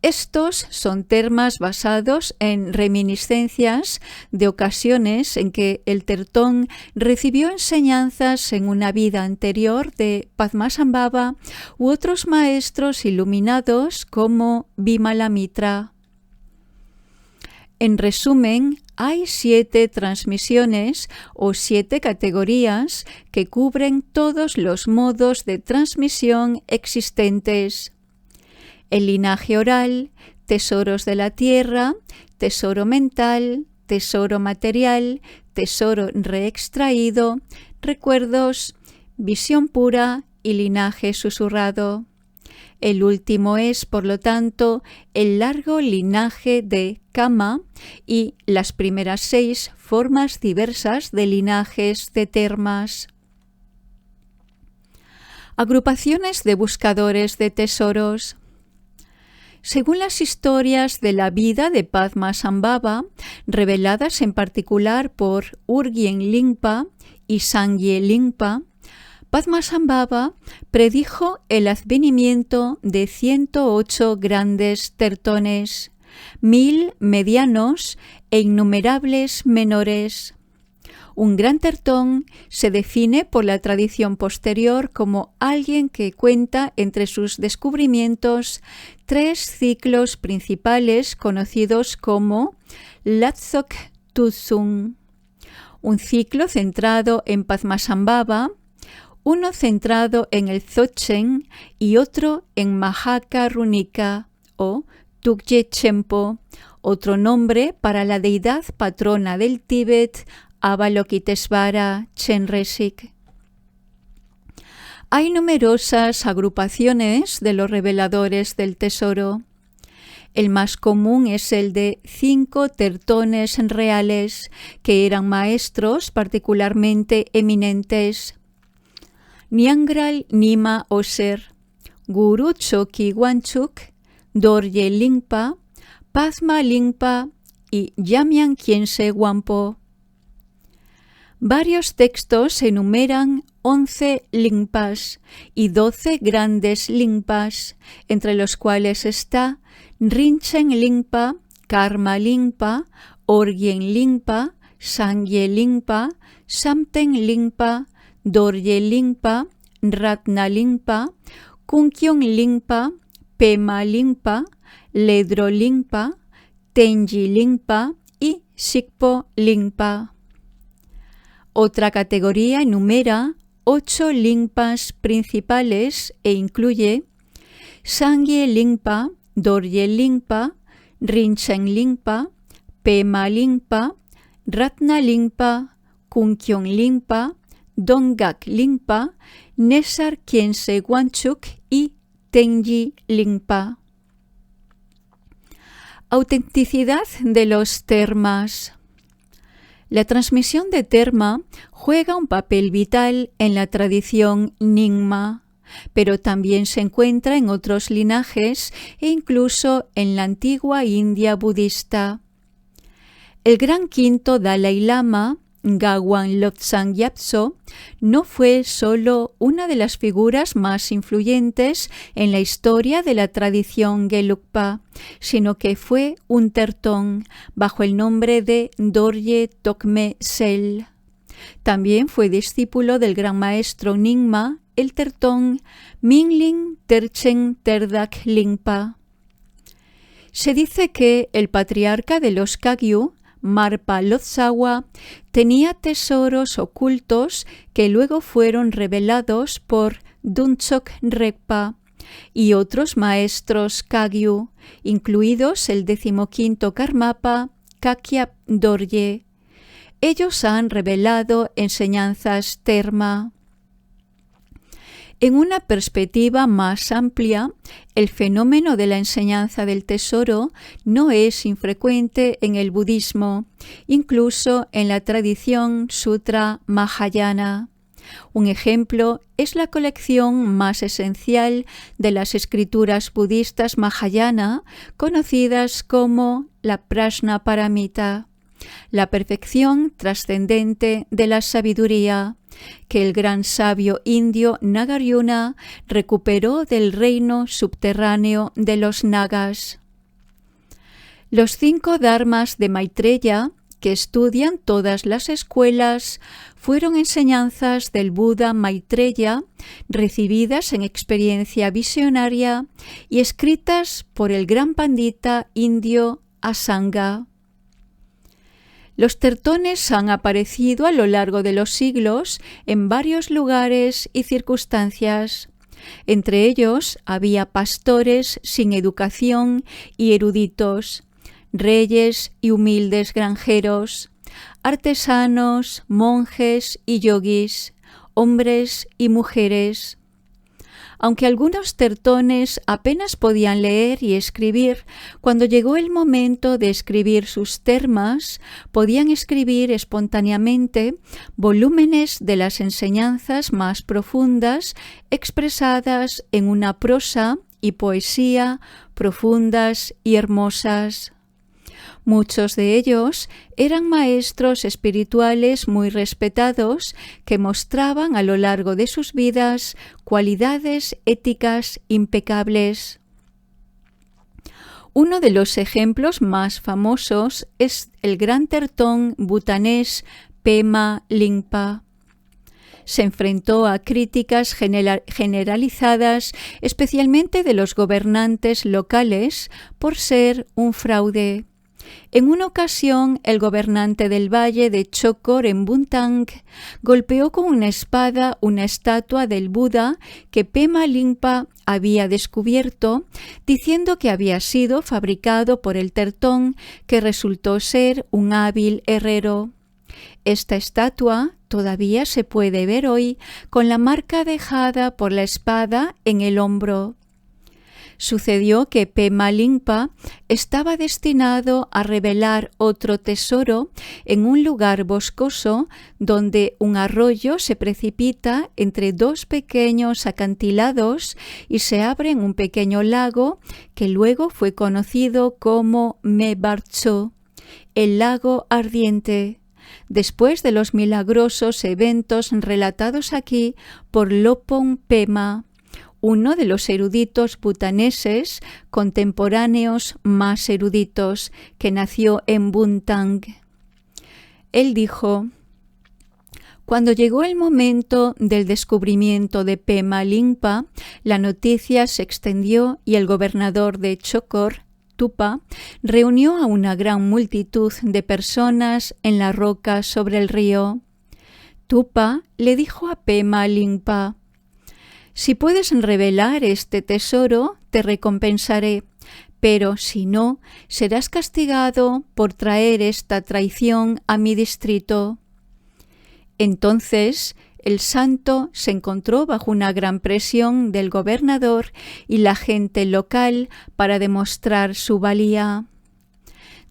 S1: Estos son termas basados en reminiscencias de ocasiones en que el tertón recibió enseñanzas en una vida anterior de Padmasambhava u otros maestros iluminados como Vimalamitra. En resumen, hay 7 transmisiones o 7 categorías que cubren todos los modos de transmisión existentes. El linaje oral, tesoros de la tierra, tesoro mental, tesoro material, tesoro reextraído, recuerdos, visión pura y linaje susurrado. El último es, por lo tanto, el largo linaje de Kama y las primeras 6 formas diversas de linajes de termas. Agrupaciones de buscadores de tesoros. Según las historias de la vida de Padmasambhava, reveladas en particular por Urgyen Lingpa y Sangye Lingpa, Padmasambhava predijo el advenimiento de 108 grandes tertones, 1000 medianos e innumerables menores. Un gran tertón se define por la tradición posterior como alguien que cuenta entre sus descubrimientos 3 ciclos principales conocidos como Latsok Tutsung, un ciclo centrado en Padmasambhava, uno centrado en el Dzogchen y otro en Mahaka Runika o Tukye Chempo, otro nombre para la deidad patrona del Tíbet, Avalokitesvara Chenrezig. Hay numerosas agrupaciones de los reveladores del tesoro. El más común es el de 5 tertones reales, que eran maestros particularmente eminentes: Nyangral Nima Oser, Guru Choki Wanchuk, Dorje Lingpa, Padma Lingpa y Jamyang Khyentse Wangpo. Varios textos enumeran 11 lingpas y 12 grandes lingpas, entre los cuales está Rinchen Lingpa, Karma Lingpa, Orgyen Lingpa, Sangye Lingpa, Samten Lingpa, Dorje Lingpa, Ratna Lingpa, Kunkyong Lingpa, Pema Lingpa, Ledro Lingpa, Tenji Lingpa y Shikpo Lingpa. Otra categoría enumera 8 lingpas principales e incluye Sangye Lingpa, Dorje Lingpa, Rinchen Lingpa, Pema Lingpa, Ratna Lingpa, Kunkyong Lingpa, Dongak Lingpa, Nesar Khyentse Wangchuk y Tenji Lingpa. Autenticidad de los termas. La transmisión de terma juega un papel vital en la tradición Nyingma, pero también se encuentra en otros linajes e incluso en la antigua India budista. El gran quinto Dalai Lama, Ngawang Lobsang Gyatso no fue solo una de las figuras más influyentes en la historia de la tradición Gelugpa, sino que fue un tertón bajo el nombre de Dorje Tokme Sel. También fue discípulo del gran maestro Nyingma, el tertón Mingling Terchen Terdak Lingpa. Se dice que el patriarca de los Kagyu, Marpa Lodsawa, tenía tesoros ocultos que luego fueron revelados por Dunchok Rekpa y otros maestros Kagyu, incluidos el 15º Karmapa Kakyap Dorje. Ellos han revelado enseñanzas terma. En una perspectiva más amplia, el fenómeno de la enseñanza del tesoro no es infrecuente en el budismo, incluso en la tradición Sutra Mahayana. Un ejemplo es la colección más esencial de las escrituras budistas Mahayana, conocidas como la Prajnaparamita, la perfección trascendente de la sabiduría, que el gran sabio indio Nagarjuna recuperó del reino subterráneo de los Nagas. Los 5 dharmas de Maitreya, que estudian todas las escuelas, fueron enseñanzas del Buda Maitreya, recibidas en experiencia visionaria y escritas por el gran pandita indio Asanga. Los tertones han aparecido a lo largo de los siglos en varios lugares y circunstancias. Entre ellos había pastores sin educación y eruditos, reyes y humildes granjeros, artesanos, monjes y yogis, hombres y mujeres. Aunque algunos tertones apenas podían leer y escribir, cuando llegó el momento de escribir sus termas, podían escribir espontáneamente volúmenes de las enseñanzas más profundas expresadas en una prosa y poesía profundas y hermosas. Muchos de ellos eran maestros espirituales muy respetados que mostraban a lo largo de sus vidas cualidades éticas impecables. Uno de los ejemplos más famosos es el gran tertón bhutanés Pema Lingpa. Se enfrentó a críticas generalizadas, especialmente de los gobernantes locales, por ser un fraude. En una ocasión, el gobernante del valle de Chokor en Bhutan golpeó con una espada una estatua del Buda que Pema Lingpa había descubierto, diciendo que había sido fabricado por el tertón, que resultó ser un hábil herrero. Esta estatua todavía se puede ver hoy con la marca dejada por la espada en el hombro. Sucedió que Pema Lingpa estaba destinado a revelar otro tesoro en un lugar boscoso donde un arroyo se precipita entre 2 pequeños acantilados y se abre en un pequeño lago que luego fue conocido como Mebarcho, el lago ardiente, después de los milagrosos eventos relatados aquí por Lopon Pema, uno de los eruditos bhutaneses contemporáneos más eruditos, que nació en Bhutan. Él dijo: cuando llegó el momento del descubrimiento de Pema Lingpa, la noticia se extendió y el gobernador de Chokor, Tupa, reunió a una gran multitud de personas en la roca sobre el río. Tupa le dijo a Pema Lingpa: si puedes revelar este tesoro, te recompensaré, pero si no, serás castigado por traer esta traición a mi distrito. Entonces, el santo se encontró bajo una gran presión del gobernador y la gente local para demostrar su valía.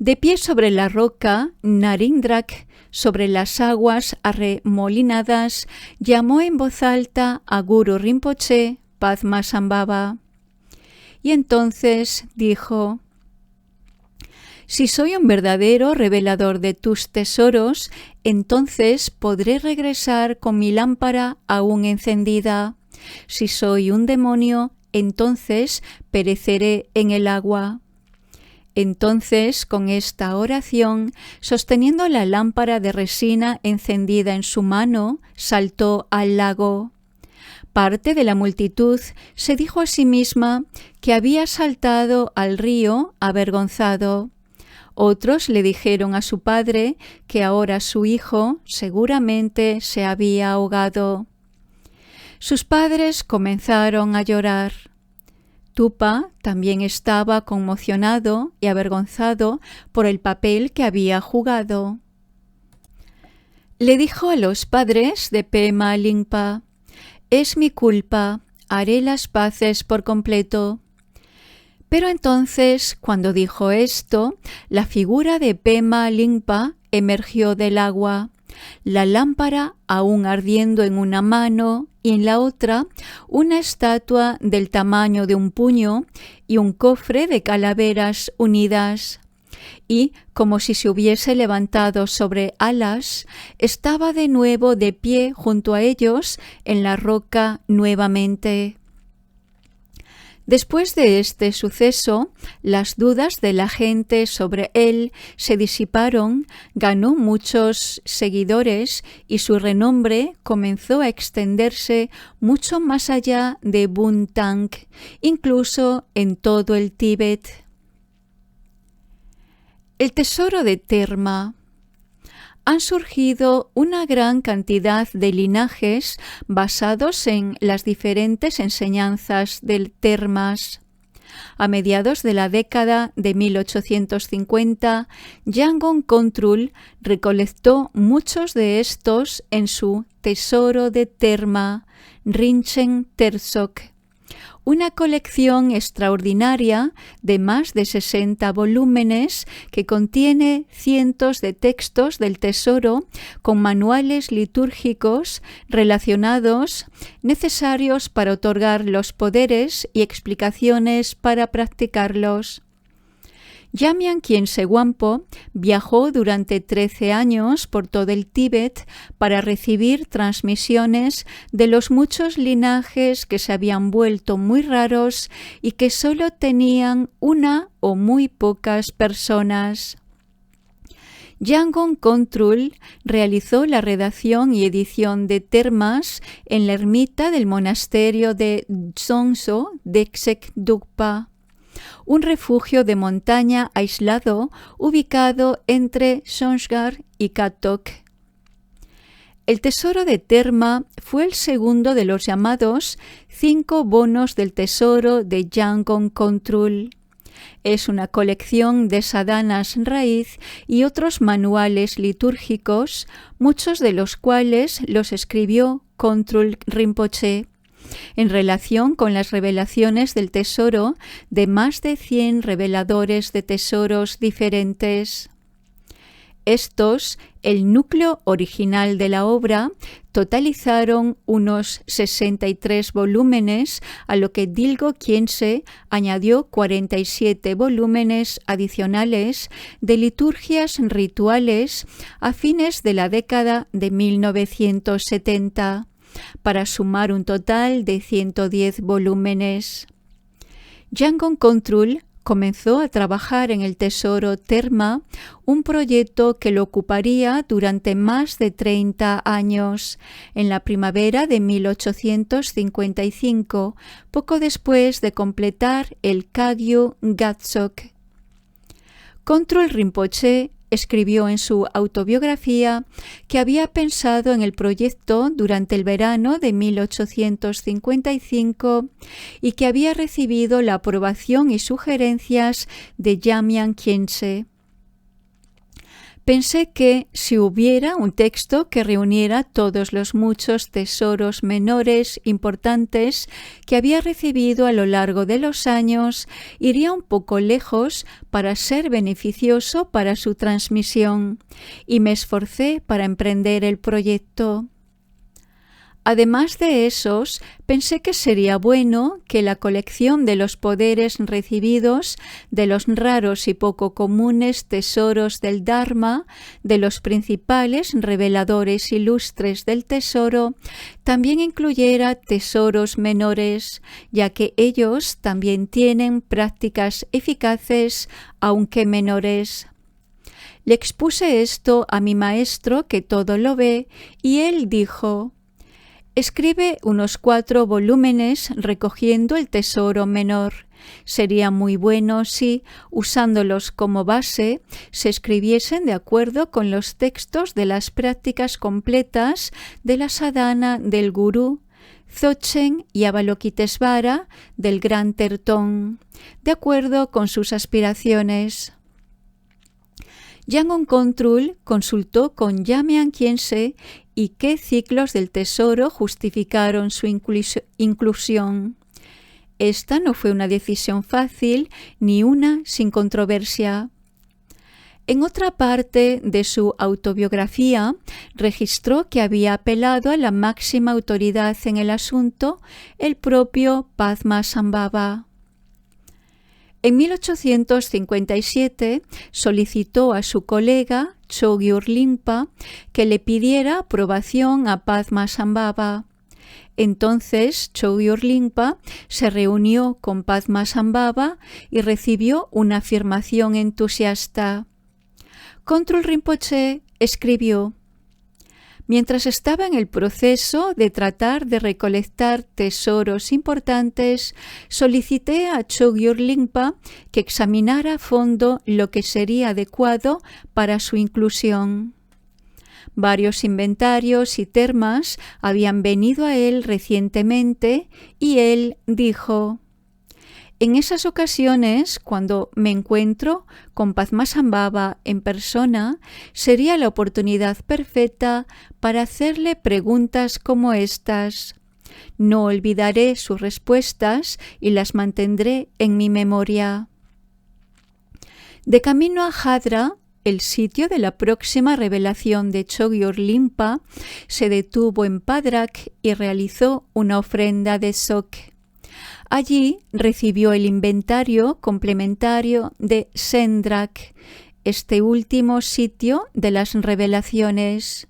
S1: De pie sobre la roca, Narindrak, sobre las aguas arremolinadas, llamó en voz alta a Guru Rinpoche Padmasambhava. Y entonces dijo: Si soy un verdadero revelador de tus tesoros, entonces podré regresar con mi lámpara aún encendida. Si soy un demonio, entonces pereceré en el agua. Entonces, con esta oración, sosteniendo la lámpara de resina encendida en su mano, saltó al lago. Parte de la multitud se dijo a sí misma que había saltado al río avergonzado. Otros le dijeron a su padre que ahora su hijo seguramente se había ahogado. Sus padres comenzaron a llorar. Tupa también estaba conmocionado y avergonzado por el papel que había jugado. Le dijo a los padres de Pema Lingpa: «Es mi culpa, haré las paces por completo». Pero entonces, cuando dijo esto, la figura de Pema Lingpa emergió del agua, la lámpara aún ardiendo en una mano y en la otra una estatua del tamaño de un puño y un cofre de calaveras unidas. Y, como si se hubiese levantado sobre alas, estaba de nuevo de pie junto a ellos en la roca nuevamente. Después de este suceso, las dudas de la gente sobre él se disiparon, ganó muchos seguidores y su renombre comenzó a extenderse mucho más allá de Bhutan, incluso en todo el Tíbet. El tesoro de Terma. Han surgido una gran cantidad de linajes basados en las diferentes enseñanzas del Termas. A mediados de la década de 1850, Yangon Contrul recolectó muchos de estos en su Tesoro de Terma, Rinchen Tersok, una colección extraordinaria de más de 60 volúmenes que contiene cientos de textos del tesoro con manuales litúrgicos relacionados necesarios para otorgar los poderes y explicaciones para practicarlos. Jamyang Khyentse Wangpo viajó durante 13 años por todo el Tíbet para recibir transmisiones de los muchos linajes que se habían vuelto muy raros y que solo tenían una o muy pocas personas. Yangon Contrul realizó la redacción y edición de termas en la ermita del monasterio de Dzongso Dexek Dugpa, un refugio de montaña aislado ubicado entre Songshgar y Katok. El tesoro de Terma fue el segundo de los llamados 5 bonos del tesoro de Yangon Contrul. Es una colección de sadhanas raíz y otros manuales litúrgicos, muchos de los cuales los escribió Contrul Rinpoche, en relación con las revelaciones del tesoro de más de 100 reveladores de tesoros diferentes. Estos, el núcleo original de la obra, totalizaron unos 63 volúmenes, a lo que Dilgo Khyentse añadió 47 volúmenes adicionales de liturgias rituales a fines de la década de 1970. Para sumar un total de 110 volúmenes. Yangon Contrul comenzó a trabajar en el tesoro Terma, un proyecto que lo ocuparía durante más de 30 años, en la primavera de 1855, poco después de completar el Kagyu Gatsok. Contrul Rinpoche escribió en su autobiografía que había pensado en el proyecto durante el verano de 1855 y que había recibido la aprobación y sugerencias de Jamyang Khyentse. Pensé que si hubiera un texto que reuniera todos los muchos tesoros menores importantes que había recibido a lo largo de los años, iría un poco lejos para ser beneficioso para su transmisión, y me esforcé para emprender el proyecto. Además de esos, pensé que sería bueno que la colección de los poderes recibidos de los raros y poco comunes tesoros del Dharma, de los principales reveladores ilustres del tesoro, también incluyera tesoros menores, ya que ellos también tienen prácticas eficaces, aunque menores. Le expuse esto a mi maestro, que todo lo ve, y él dijo: escribe unos 4 volúmenes recogiendo el tesoro menor. Sería muy bueno si, usándolos como base, se escribiesen de acuerdo con los textos de las prácticas completas de la sadhana del Gurú, Dzogchen y Avalokitesvara del Gran Tertón, de acuerdo con sus aspiraciones. Yangon Control consultó con Jamyang Khyentse y qué ciclos del tesoro justificaron su inclusión. Esta no fue una decisión fácil ni una sin controversia. En otra parte de su autobiografía, registró que había apelado a la máxima autoridad en el asunto, el propio Padmasambhava. En 1857 solicitó a su colega Chogyur Rinpa que le pidiera aprobación a Padmasambhava. Entonces Chogyur Rinpa se reunió con Padmasambhava y recibió una afirmación entusiasta. Control Rinpoche escribió: mientras estaba en el proceso de tratar de recolectar tesoros importantes, solicité a Chogyur Rinpa que examinara a fondo lo que sería adecuado para su inclusión. Varios inventarios y termas habían venido a él recientemente y él dijo: en esas ocasiones, cuando me encuentro con Padmasambhava en persona, sería la oportunidad perfecta para hacerle preguntas como estas. No olvidaré sus respuestas y las mantendré en mi memoria. De camino a Hadra, el sitio de la próxima revelación de Chogyur Rinpa, se detuvo en Padrak y realizó una ofrenda de sok. Allí recibió el inventario complementario de Sendrak, este último sitio de las revelaciones.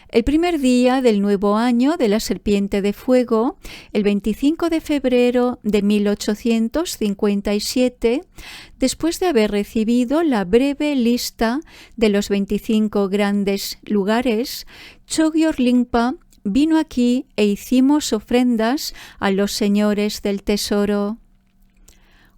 S1: El primer día del nuevo año de la Serpiente de Fuego, el 25 de febrero de 1857, después de haber recibido la breve lista de los 25 grandes lugares, Chogyur Rinpa vino aquí e hicimos ofrendas a los señores del tesoro.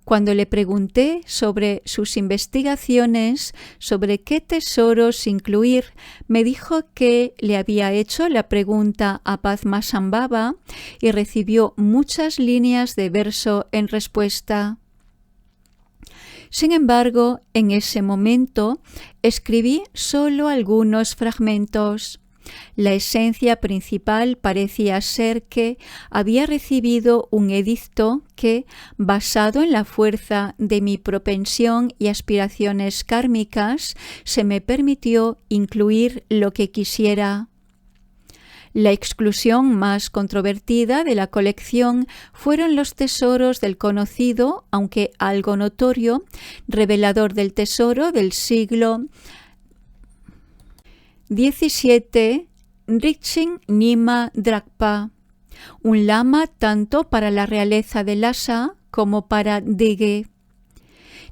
S1: Cuando le pregunté sobre sus investigaciones, sobre qué tesoros incluir, me dijo que le había hecho la pregunta a Padmasambhava y recibió muchas líneas de verso en respuesta. Sin embargo, en ese momento escribí solo algunos fragmentos. La esencia principal parecía ser que había recibido un edicto que, basado en la fuerza de mi propensión y aspiraciones kármicas, se me permitió incluir lo que quisiera. La exclusión más controvertida de la colección fueron los tesoros del conocido, aunque algo notorio, revelador del tesoro del siglo XVII, Rinchen Nyima Drakpa, un lama tanto para la realeza de Lhasa como para Dige.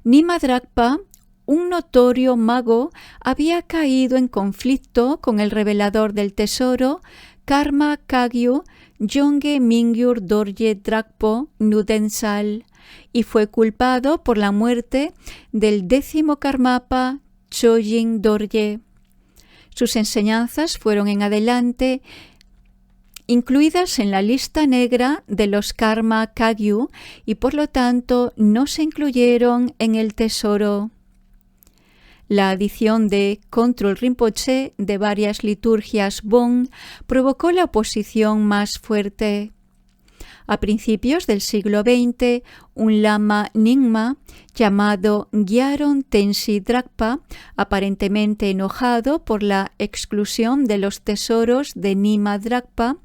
S1: Nyima Drakpa, un notorio mago, había caído en conflicto con el revelador del tesoro, Karma Kagyu Yongey Mingyur Dorje Drakpo Nudensal, y fue culpado por la muerte del 10º Karmapa Chogying Dorje. Sus enseñanzas fueron en adelante incluidas en la lista negra de los Karma Kagyu y por lo tanto no se incluyeron en el tesoro. La adición de Control Rinpoche de varias liturgias Bon provocó la oposición más fuerte. A principios del siglo XX, un lama Nyingma llamado Gyalrong Tensi Dragpa, aparentemente enojado por la exclusión de los tesoros de Nyingma Dragpa,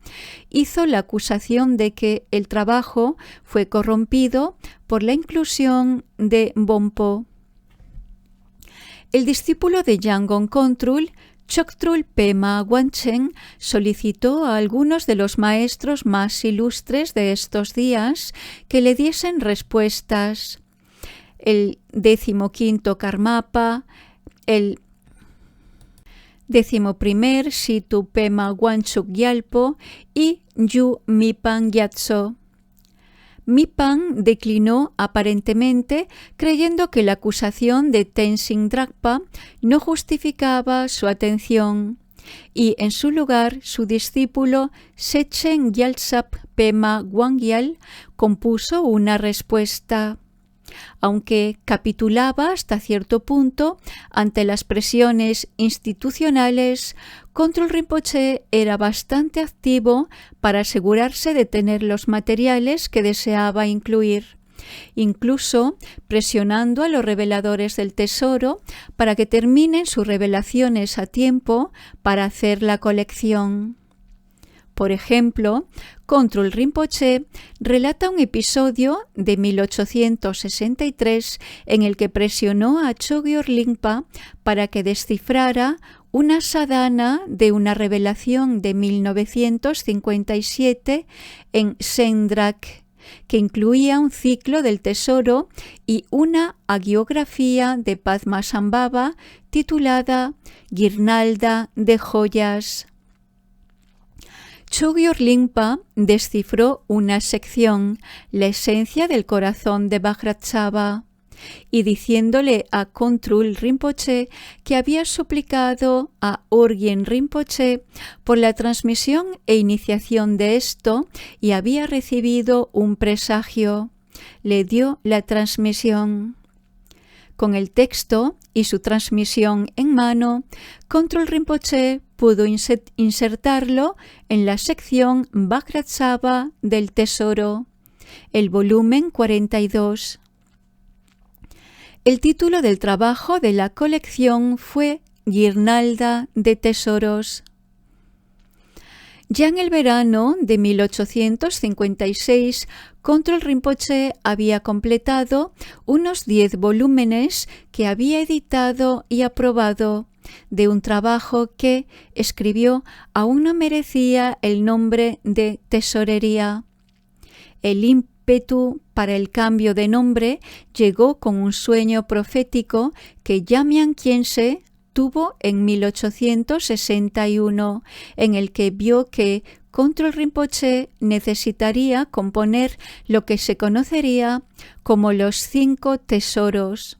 S1: hizo la acusación de que el trabajo fue corrompido por la inclusión de Bonpo. El discípulo de Yangon Kongtrul, Choktrul Pema Wanchen, solicitó a algunos de los maestros más ilustres de estos días que le diesen respuestas. El 15º Karmapa, el 11º Situ Pema Wanchuk Gyalpo y Yu Mipan Gyatso. Mipan declinó aparentemente creyendo que la acusación de Tenzin Dragpa no justificaba su atención y en su lugar su discípulo Sechen Gyaltsap Pema Wangyal compuso una respuesta. Aunque capitulaba hasta cierto punto ante las presiones institucionales, Kongtrul Rinpoche era bastante activo para asegurarse de tener los materiales que deseaba incluir, incluso presionando a los reveladores del tesoro para que terminen sus revelaciones a tiempo para hacer la colección. Por ejemplo, Kongtrul Rinpoche relata un episodio de 1863 en el que presionó a Chogyur Lingpa para que descifrara una sadhana de una revelación de 1957 en Sendrak, que incluía un ciclo del tesoro y una hagiografía de Padmasambhava titulada Guirnalda de joyas. Chogyur Lingpa descifró una sección, la esencia del corazón de Vajrasattva, y diciéndole a Kongtrul Rinpoche que había suplicado a Urgyen Rinpoche por la transmisión e iniciación de esto y había recibido un presagio, le dio la transmisión. Con el texto y su transmisión en mano, Kongtrul Rinpoche pudo insertarlo en la sección Vajrasattva del Tesoro, el volumen 42. El título del trabajo de la colección fue Guirnalda de Tesoros. Ya en el verano de 1856, Kongtrul Rinpoche había completado unos 10 volúmenes que había editado y aprobado, de un trabajo que, escribió, aún no merecía el nombre de tesorería. El ímpetu para el cambio de nombre llegó con un sueño profético que Jamyang Khyentse tuvo en 1861, en el que vio que Kongtrul Rinpoche necesitaría componer lo que se conocería como los 5 tesoros.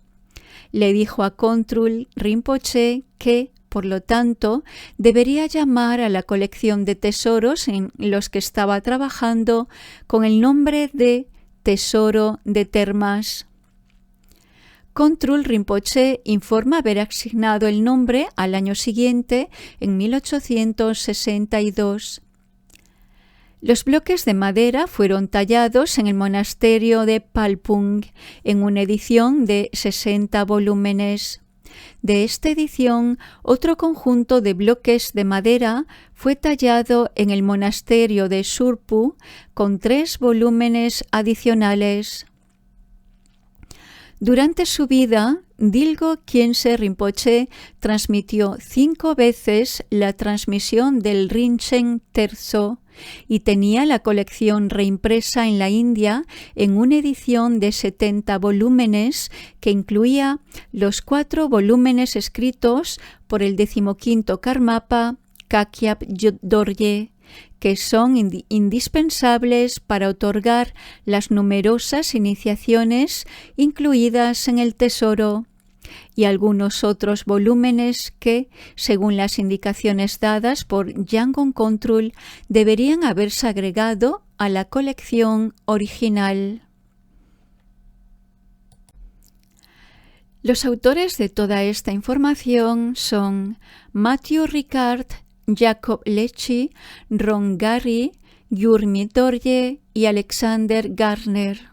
S1: Le dijo a Kongtrul Rinpoche que, por lo tanto, debería llamar a la colección de tesoros en los que estaba trabajando con el nombre de Tesoro de Termas. Kongtrul Rinpoche informa haber asignado el nombre al año siguiente, en 1862. Los bloques de madera fueron tallados en el monasterio de Palpung, en una edición de 60 volúmenes. De esta edición, otro conjunto de bloques de madera fue tallado en el monasterio de Surpu, con 3 volúmenes adicionales. Durante su vida, Dilgo Khyentse Rinpoche transmitió 5 veces la transmisión del Rinchen Terzo y tenía la colección reimpresa en la India en una edición de 70 volúmenes que incluía los 4 volúmenes escritos por el 15º Karmapa, Kakyap Dorje, que son indispensables para otorgar las numerosas iniciaciones incluidas en el tesoro, y algunos otros volúmenes que, según las indicaciones dadas por Yangon Kongtrul, deberían haberse agregado a la colección original. Los autores de toda esta información son Matthew Ricard, Jacob Lecce, Ron Gary, Jurmi Torje y Alexander Garner.